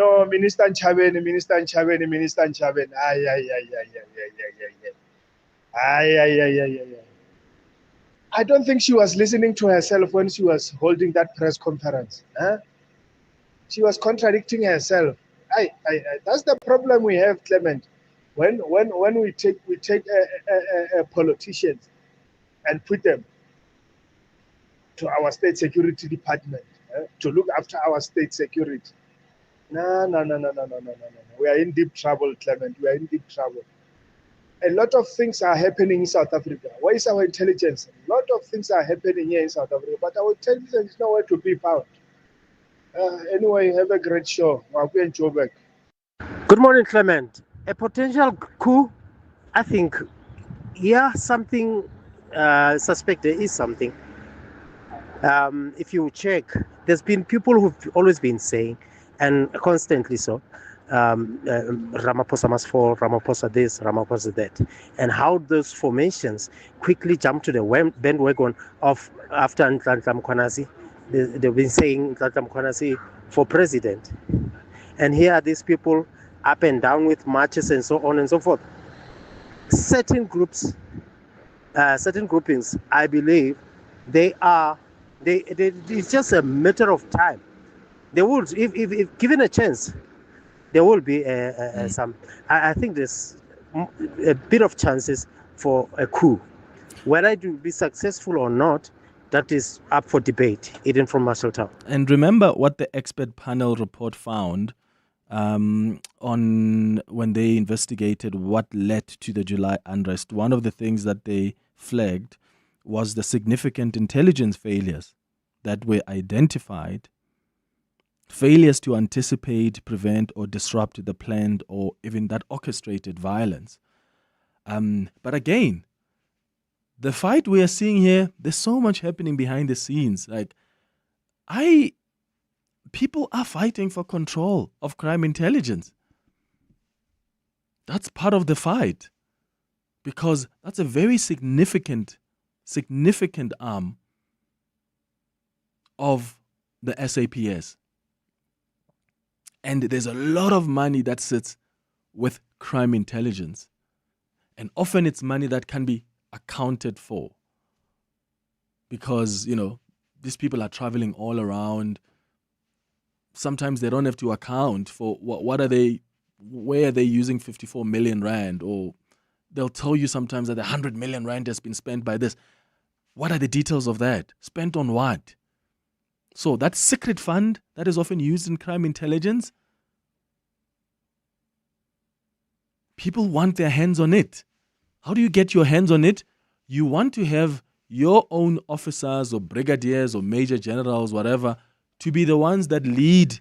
No, Minister Nchabeni, Minister Nchabeni, Minister Nchabeni. Ay, ay, ay, ay, ay, ay, ay, ay, ay. Ay, ay, ay, ay, ay, ay. I don't think she was listening to herself when she was holding that press conference. Huh? She was contradicting herself. That's the problem we have, Clement. When we take politicians and put them to our state security department to look after our state security. No, no, no, no, no, no, no, no, no. We are in deep trouble, Clement. We are in deep trouble. A lot of things are happening in South Africa. Where is our intelligence? A lot of things are happening here in South Africa, but our intelligence is nowhere to be found. Anyway, have a great show. Joburg. Good morning, Clement. A potential coup, I think, yeah, something suspect there is something. If you check, there's been people who've always been saying, and constantly so, Ramaphosa must fall, Ramaphosa this, Ramaphosa that, and how those formations quickly jump to the bandwagon of after Nhlanhla Mkhwanazi. They've been saying Nhlanhla Mkhwanazi for president. And here are these people up and down with marches and so on and so forth. Certain groups, certain groupings, I believe, it's just a matter of time. They will, if given a chance, there will be some. I think there's a bit of chances for a coup. Whether it will be successful or not, that is up for debate, even from Marshalltown. And remember what the expert panel report found on when they investigated what led to the July unrest. One of the things that they flagged was the significant intelligence failures that were identified, failures to anticipate, prevent, or disrupt the planned or even that orchestrated violence. But again, the fight we are seeing here, there's so much happening behind the scenes. People are fighting for control of crime intelligence. That's part of the fight, because that's a very significant arm of the SAPS. And there's a lot of money that sits with crime intelligence. And often it's money that can be accounted for, because, these people are traveling all around. Sometimes they don't have to account for where are they using 54 million rand, or they'll tell you sometimes that 100 million rand has been spent by this. What are the details of that? Spent on what? So that secret fund that is often used in crime intelligence, people want their hands on it. How do you get your hands on it? You want to have your own officers or brigadiers or major generals, whatever, to be the ones that lead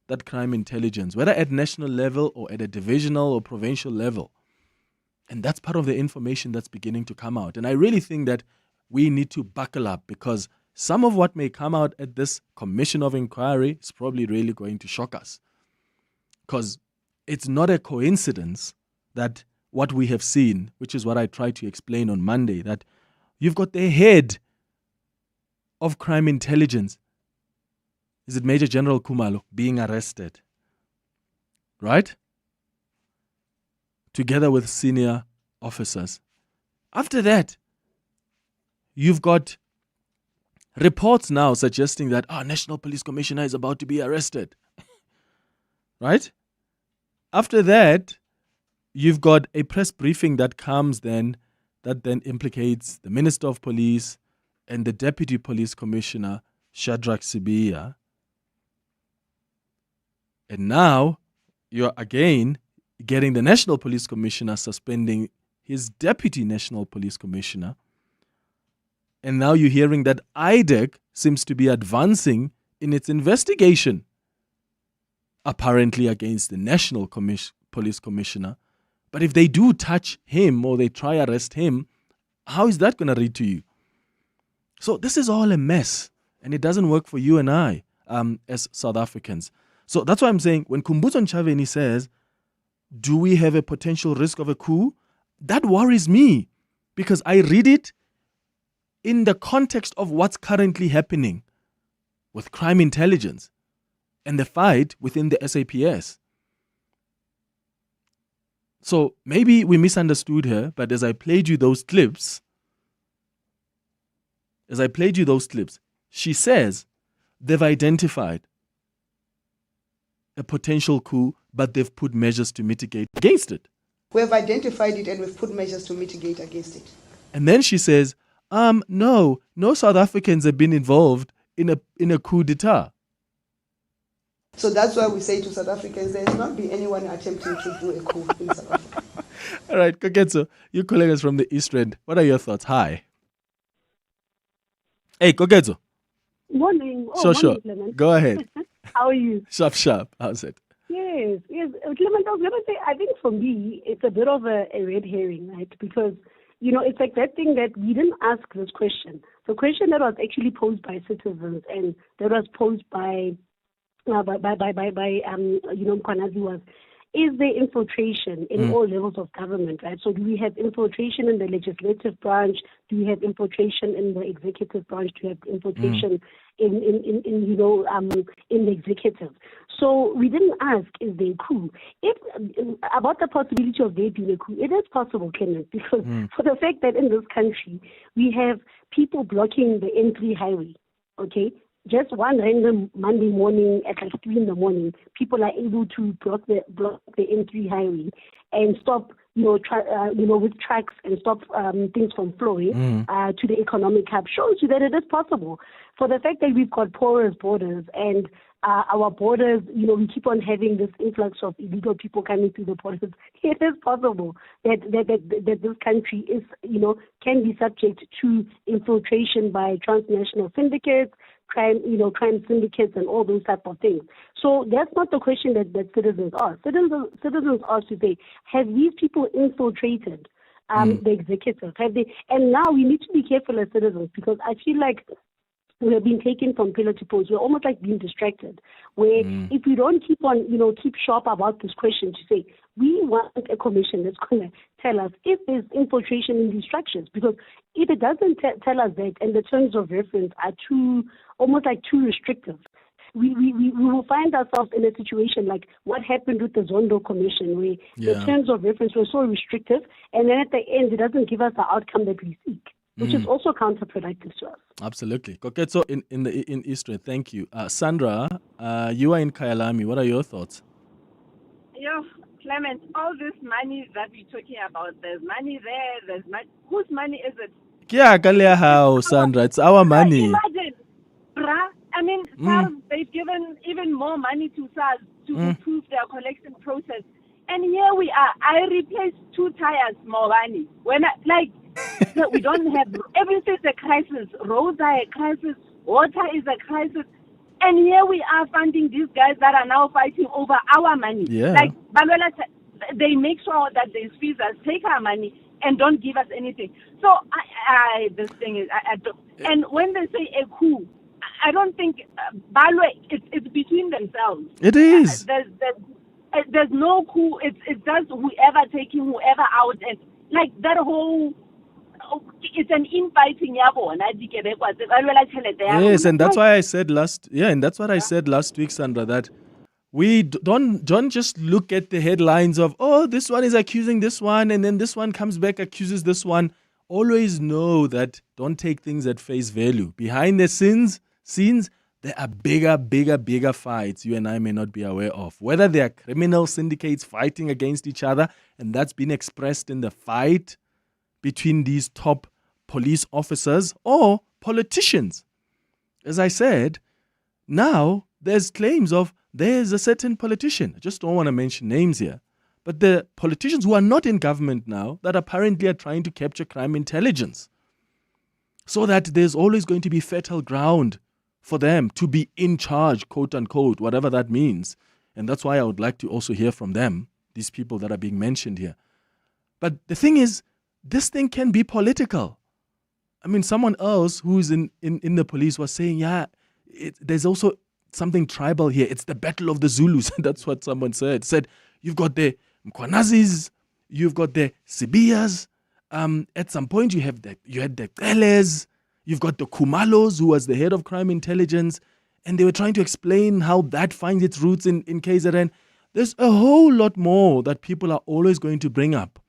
that crime intelligence, whether at national level or at a divisional or provincial level. And that's part of the information that's beginning to come out. And I really think that we need to buckle up, because some of what may come out at this commission of inquiry is probably really going to shock us. Because it's not a coincidence that what we have seen, which is what I tried to explain on Monday, that you've got the head of crime intelligence, is it Major General Khumalo, being arrested, right? Together with senior officers. After that, you've got reports now suggesting that National Police Commissioner is about to be arrested, right? After that, you've got a press briefing that comes then, that then implicates the Minister of Police and the Deputy Police Commissioner, Shadrach Sibiya. And now you're again getting the National Police Commissioner suspending his Deputy National Police Commissioner. And now you're hearing that IDEC seems to be advancing in its investigation, apparently against the National Police Commissioner. But if they do touch him or they try arrest him, how is that going to read to you? So this is all a mess, and it doesn't work for you and I as South Africans. So that's why I'm saying, when Khumbudzo Ntshavheni says, do we have a potential risk of a coup? That worries me, because I read it in the context of what's currently happening with crime intelligence. and the fight within the SAPS. So maybe we misunderstood her, but as I played you those clips, she says they've identified a potential coup, but they've put measures to mitigate against it. We have identified it and we've put measures to mitigate against it. And then she says, no South Africans have been involved in a coup d'etat. So that's why we say to South Africans, there has not been anyone attempting to do a coup in South Africa. All right, Koketso, you colleagues from the East End, what are your thoughts? Hi. Hey, Koketso. Morning. Sure. Clement. Go ahead. How are you? Sharp. How's it? Yes. Clement, I was going to say, I think for me, it's a bit of a red herring, right? Because, it's like that thing that we didn't ask this question. The question that was actually posed by citizens and that was posed by Mkhwanazi was, is there infiltration in all levels of government, right? So do we have infiltration in the legislative branch? Do we have infiltration in the executive branch? Do we have infiltration in the executive? So we didn't ask, is there a coup? About the possibility of there being a coup, it is possible, Kenneth, because for the fact that in this country, we have people blocking the N3 highway, okay? Just one random Monday morning at like 3 a.m, people are able to block the N3 highway and stop, with trucks and stop things from flowing to the economic hub. Shows you that it is possible. For the fact that we've got porous borders and our borders, we keep on having this influx of illegal people coming through the borders. It is possible that this country is, can be subject to infiltration by transnational syndicates, crime syndicates, and all those type of things. So that's not the question that citizens ask. Citizens ask to say, have these people infiltrated the executive? Have they? And now we need to be careful as citizens, because I feel like we have been taken from pillar to post. We're almost like being distracted, where if we don't keep sharp about this question to say, we want a commission that's going to tell us if there's infiltration in these structures. Because if it doesn't tell us that, and the terms of reference are too restrictive, we will find ourselves in a situation like what happened with the Zondo Commission, where the terms of reference were so restrictive, and then at the end, it doesn't give us the outcome that we seek, which is also counterproductive to us. Absolutely. Koketso in Eastern, thank you. Sandra, you are in Kyalami. What are your thoughts? Yeah, Clement, all this money that we're talking about, there's money there, there's money. Whose money is it? How, Sandra? It's our money. Imagine, SARS, they've given even more money to SARS to improve their collection process. And here we are. I replaced 2 tires, more money. We don't have, everything's a crisis. Roads are a crisis. Water is a crisis. And here we are funding these guys that are now fighting over our money. Yeah. Like, they make sure that these fees take our money and don't give us anything. So, this thing is, and when they say a coup, I don't think, it's between themselves. It is. There's no coup. It's just whoever taking whoever out, and like that whole. It's an infighting, Yes, and that's why I said last week, Sandra, that we don't just look at the headlines of, this one is accusing this one, and then this one comes back, accuses this one. Always know that don't take things at face value. Behind the scenes, there are bigger fights you and I may not be aware of. Whether they are criminal syndicates fighting against each other, and that's been expressed in the fight between these top police officers, or politicians. As I said, now there's claims of there's a certain politician, I just don't want to mention names here, but the politicians who are not in government now that apparently are trying to capture crime intelligence, so that there's always going to be fertile ground for them to be in charge, quote unquote, whatever that means. And that's why I would like to also hear from them, these people that are being mentioned here. But the thing is, this thing can be political. I mean, someone else who's in the police was saying, there's also something tribal here. It's the battle of the Zulus. That's what someone said. Said, you've got the Mkhwanazis, you've got the Sibiyas. At some point, you had the Qeles, you've got the Kumalos, who was the head of crime intelligence, And they were trying to explain how that finds its roots in KZN. There's a whole lot more that people are always going to bring up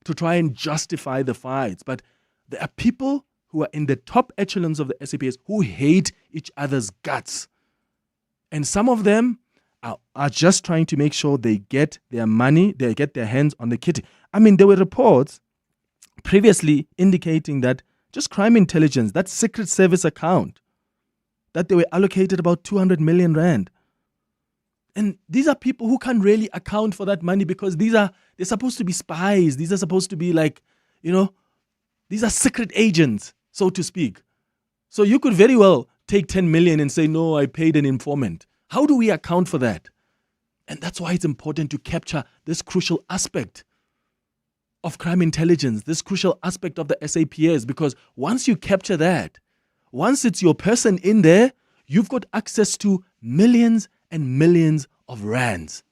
to try and justify the fights. But there are people who are in the top echelons of the SAPS who hate each other's guts. And some of them are just trying to make sure they get their money, they get their hands on the kitty. I mean, there were reports previously indicating that just crime intelligence, that secret service account, that they were allocated about 200 million rand. And these are people who can't really account for that money because they're supposed to be spies. These are supposed to be like, these are secret agents, so to speak. So you could very well take 10 million and say, no, I paid an informant. How do we account for that? And that's why it's important to capture this crucial aspect of crime intelligence, this crucial aspect of the SAPS, because once you capture that, once it's your person in there, you've got access to millions and millions of rands.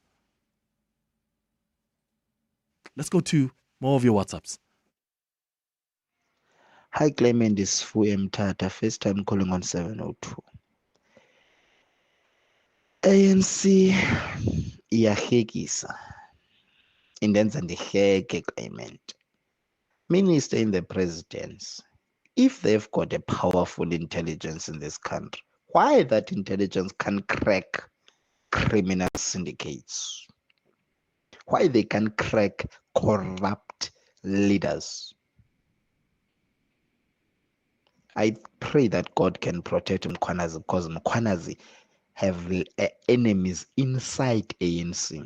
Let's go to more of your WhatsApps. Hi, Clement, this is Fuem Tata, first time calling on 702. ANC iyahekisa indenza ndiheke Clement. Minister in the presidency, if they've got a powerful intelligence in this country, why that intelligence can crack criminal syndicates? Why they can crack corrupt leaders? I pray that God can protect Mkhwanazi, because Mkhwanazi have enemies inside ANC.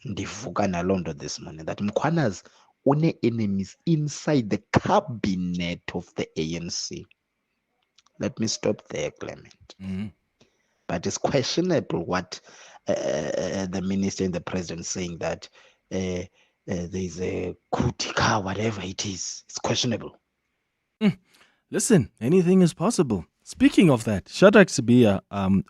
Ndivuka nalondo this morning that Mkhwanazi une enemies inside the cabinet of the ANC. Let me stop there, Clement. Mm-hmm. But it's questionable what the minister and the president saying that there's a coup d'etat, whatever it is. It's questionable. Listen, anything is possible. Speaking of that, Shadrach Sibiya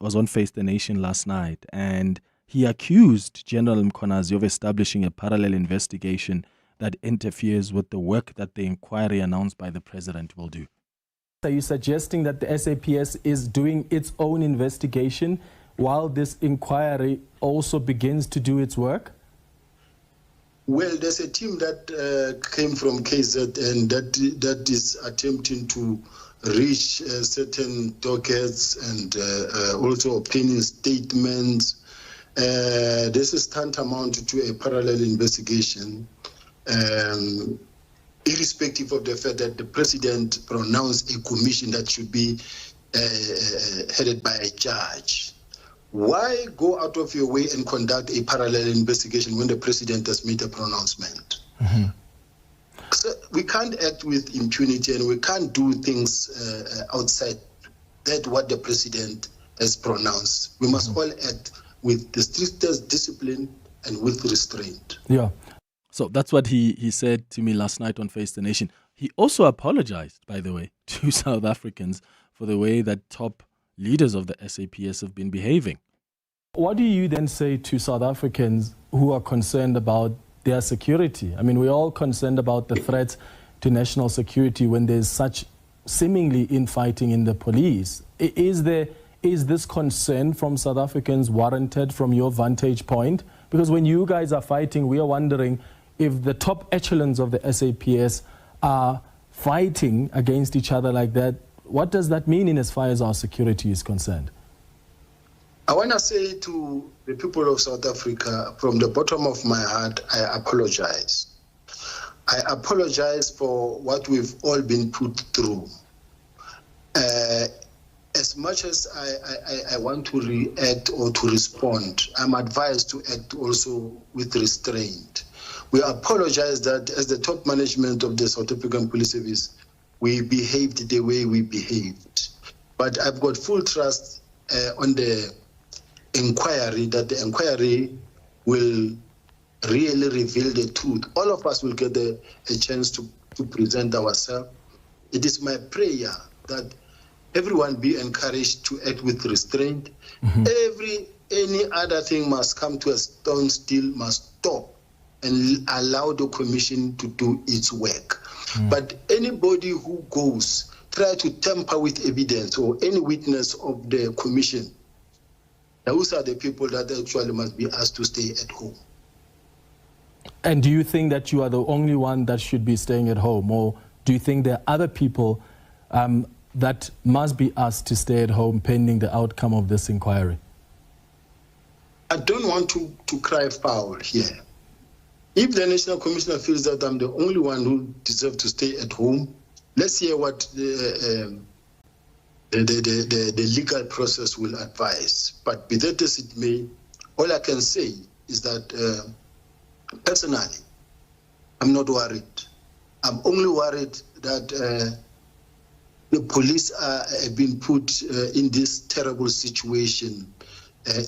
was on Face the Nation last night, and he accused General Mkhwanazi of establishing a parallel investigation that interferes with the work that the inquiry announced by the president will do. Are you suggesting that the SAPS is doing its own investigation while this inquiry also begins to do its work? Well, there's a team that came from KZ and that is attempting to reach certain dockets and also opinion statements. This is tantamount to a parallel investigation, irrespective of the fact that the president pronounced a commission that should be headed by a judge. Why go out of your way and conduct a parallel investigation when the president has made a pronouncement? Mm-hmm. So we can't act with impunity and we can't do things outside that what the president has pronounced. We must all act with the strictest discipline and with restraint. Yeah. So that's what he said to me last night on Face the Nation. He also apologized, by the way, to South Africans for the way that top leaders of the SAPS have been behaving. What do you then say to South Africans who are concerned about their security? I mean, we're all concerned about the threats to national security when there's such seemingly infighting in the police. Is this concern from South Africans warranted from your vantage point? Because when you guys are fighting, we are wondering if the top echelons of the SAPS are fighting against each other like that. What does that mean in as far as our security is concerned? I want to say to the people of South Africa, from the bottom of my heart, I apologize. I apologize for what we've all been put through. As much as I want to react or to respond, I'm advised to act also with restraint. We apologize that as the top management of the South African Police Service, we behaved the way we behaved. But I've got full trust on the inquiry, that the inquiry will really reveal the truth. All of us will get a chance to present ourselves. It is my prayer that everyone be encouraged to act with restraint. Mm-hmm. Any other thing must come to a standstill, must stop and allow the commission to do its work. Mm. But anybody who goes, try to tamper with evidence or any witness of the commission, Those are the people that actually must be asked to stay at home. And do you think that you are the only one that should be staying at home, or do you think there are other people that must be asked to stay at home pending the outcome of this inquiry? I don't want to cry foul here. If the National Commissioner feels that I'm the only one who deserves to stay at home, let's hear what the legal process will advise. But be that as it may, all I can say is that personally, I'm not worried. I'm only worried that the police have been put in this terrible situation,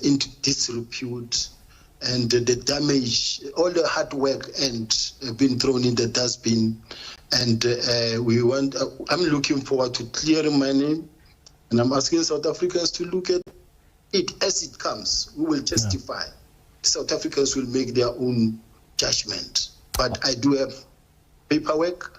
into disrepute, and the damage, all the hard work and been thrown in the dustbin. And I'm looking forward to clearing my name, and I'm asking South Africans to look at it as it comes. We will testify. Yeah. South Africans will make their own judgment. But I do have paperwork.